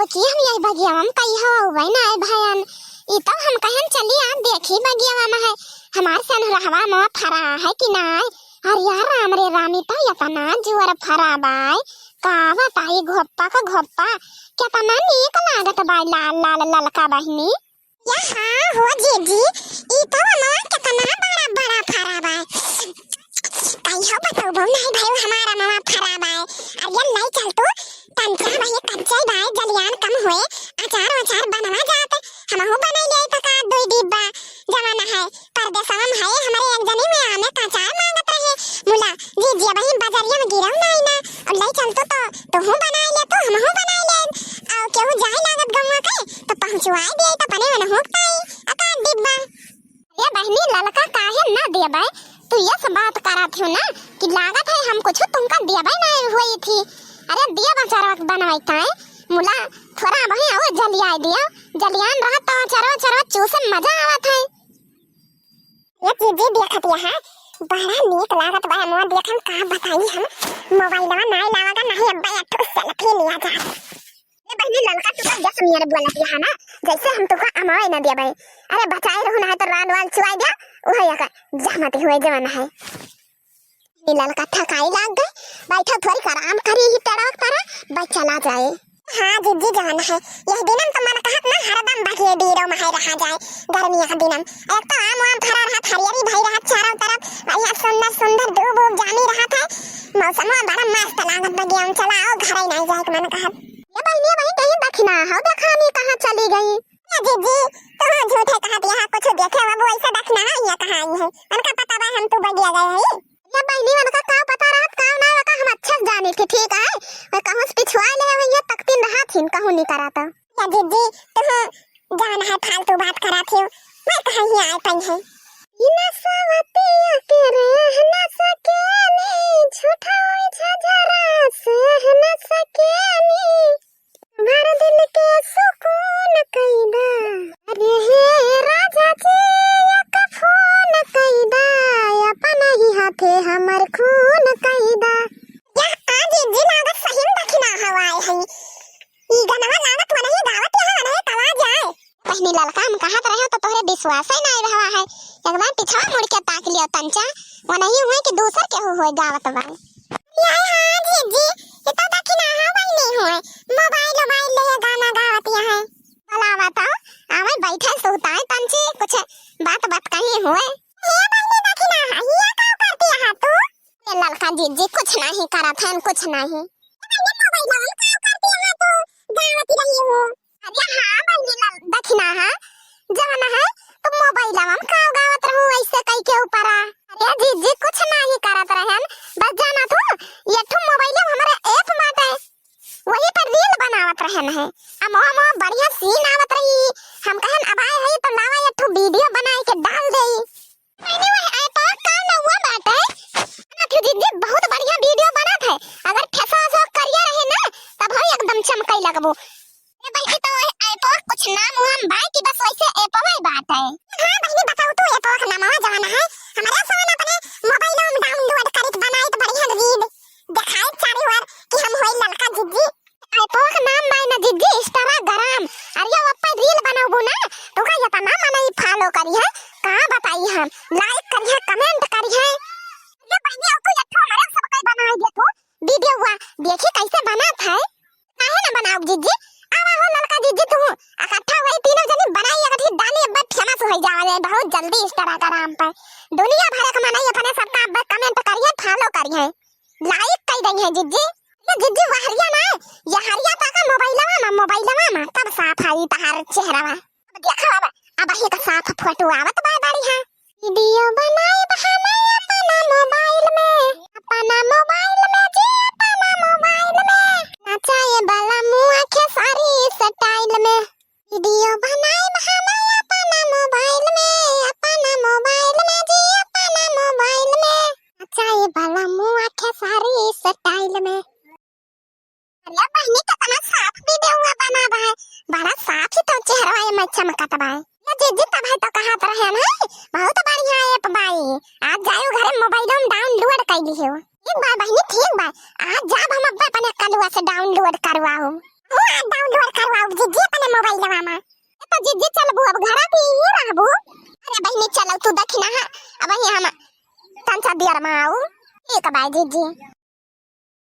अब की हम यही बगिया हम कई हो वही ना भयन ई तो हम कहन चली आ देखी बगिया में है हमार सन रहवा में फरा है कि ना अरे यार राम रे रामी तो यतना जुवर फरा बाय का बताई घोप्पा का घोप्पा कितना नीक लागत बाय लाल लाल ललका बहिनी यहाँ हो जीजी ई तो ना कितना बड़ा बड़ा फरा बाय कई हो बताओ बहु नहीं भाई हमारा मामा फरा बाय अरे नहीं चल तो तंत्रा भाई कच्चा बाय जलियान कम हुए अचार बनवा जाते हम हो बनाई ले तका दो डिब्बा जमाना है परदेसा में है हमारे एक जनी में आने का अचार मांगत रहे मुला जीजी भाई बाजारिया में गिराऊ नहीं ना और ले चल तो हूं बनाई ले तो हम हो बनाई ले और केहू जाए लागत गम्मा के तो पहुंचवाई दे तो पने मन होताई अका डिब्बा ये बहनी ललका काहे ना दे बाय तू ये सब बात करत हो ना कि लागत है हम कुछ तुमका दिया भाई नहीं हुई थी अरे दिया बचारा बनवाई है मुला थोड़ा वही आओ जलिया दिया जलियान रहा तो चरो चूसन मजा आवत है ये चीज देखत है बड़ा नीक लागत बा मोर देखन का बताई हम मोबाइलवा नहीं लावागा नहीं अब्बा एक तो सेल्फी लिया जा ये बहनी ललका तू का जस मेरे बोलत है ना जैसे हम तुका अमाए ना दिया भाई अरे बचाए रहू ना तो रान वाल चुआई दिया ओहे का जहमती हुए जवाना है ये ललका थकाई लाग गई बैठा थोड़ी आराम करी ही टड़क तारा भाई चला जाए हाँ जीजी जाना है यह दिनम तो मन कहत ना हरदम बगिए डीरो में रहा जाए गर्मी का दिनम एक तो आम फरा रहा हरियरी भई रहा चारों तरफ यहाँ सुंदर सुंदर धूप उप जामी रहा था मौसम बड़ा मस्त लागत बगिया में चला आओ घर नहीं जाए के मन कहत ये भाई कहीं दखना हो दखानी कहां चली गई जीजी तो झूठे कहत यहाँ कुछ देखे वो ऐसा दखना है ये कहां आई है उनका पता बा हम तो बगिया गए हैं ये बहनी मन का पता रात का ना का हम अच्छा जाने थे ठीक है और कहूं पिछवा ले ये तक दिन रहा थी कहूं नहीं कराता या जीजी तो जान है फालतू बात करा थे मैं कहां ही आए पई है इना सवती के रहना सके नहीं झूठा होई झजरा से न सके नहीं भर दिल के सुकून कैदा अरे हे राजा जी एक फोन कैदा अपन ही हाथे हमर खून कैदा या आज जिनागत सही दखिना हवाए है ई गनवा लागत वनही दावत यहाँ नहीं तवा जाए पहनी ललका हम कहत रहे तो तोहरे विश्वास ही नहीं रहा है एक बार पीछा मुड़ के ताक लियो तंचा वनही हुए कि दूसर के हुए गावत बा या हां जीजी ये तो दखिना हवाई नहीं हुए मोबाइल ले गाना गावत है भला बताओ आवे बैठे सोता है तंची कुछ बात कहीं हुए ये बहनी दखिना हिया का करती है तू ये ललका जीजी कुछ नहीं करत है कुछ नहीं मोबाइल का करती है तू गावत रही हो अरे हां बहनी दखिना है जाना है तुम मोबाइल में का गावत रहू ऐसे कई के ऊपर अरे जीजी कुछ नहीं करत रहन बस जाना तू ये ठू मोबाइल हमारे ऐप माटे वही पर रील बनावत रहन है अमो बढ़िया सीन आवत रही हम कहन अब आए है तो लावा ये ठू वीडियो बनाई के डाल देई मैंने वही ऐप का नवा बाटे ना जीजी बहुत बढ़िया वीडियो बनत है अगर फैसा सो करिए रहे ना तब हम एकदम चमकई लगबो ये भाई तो ऐप कुछ नाम हम भाई की बस वैसे ऐप में बात है हां बहनी बताओ तो ऐप का नाम जवाना है हमारे फोन अपने मोबाइल में डाउनलोड करके बनाई तो बढ़िया रील दिखाई चारों ओर कि हम होई ललका जीजी ऐप का नाम भाई ना जीजी इंस्टाग्राम अरे वो रील बनाबो ना तो का ये नाम नहीं फॉलो करी है का बताई हम लाइक करी है कमेंट करी है ये बहनी आपको ये हमारे सब कोई बनाई दे तो वीडियो हुआ देखिए कैसे बनात है काहे ना बनाओ जीजी आवा हो ललका जीजी तू इकट्ठा वही तीनों जने बनाई अगर ही डाली अब फेमस हो जावे बहुत जल्दी इंस्टाग्राम पर दुनिया भर का मनाई अपने सबका अब कमेंट करिए फॉलो करिए लाइक कर दई है जीजी ये जीजी वहरिया ना ये हरिया का मोबाइलवा में तब साफ आई तहार चेहरा अब देखा अब ही का साफ फोटो आवत बा बाड़ी है वीडियो बनाए बहाना अपना मोबाइल में जी अपना मोबाइल में नचाए बाला मुआ के सारी स्टाइल में वीडियो बनाए बहाना अपना मोबाइल में जी अपना मोबाइल में नचाए बाला मुआ के सारी स्टाइल में अरे बहनी कितना साफ वीडियो बना बा है बड़ा साफ ही तो चेहरा है मैं चमकत बा ये जीजी तब है तो कहत रहे ना बहुत बढ़िया ऐप बाई आज जाओ घरे मोबाइल में डाउनलोड कर ली हो एक बार बहनी ठीक बा आज जब हम अपने कलुआ से डाउनलोड करवाओ हो डाउनलोड करवाओ जीजी अपने मोबाइलवा में तो जीजी चलबू अब घर भी ही रहबू अरे बहिनी चलो तू देखना है अब ही हम तंचा देर में आऊ एक बाय जीजी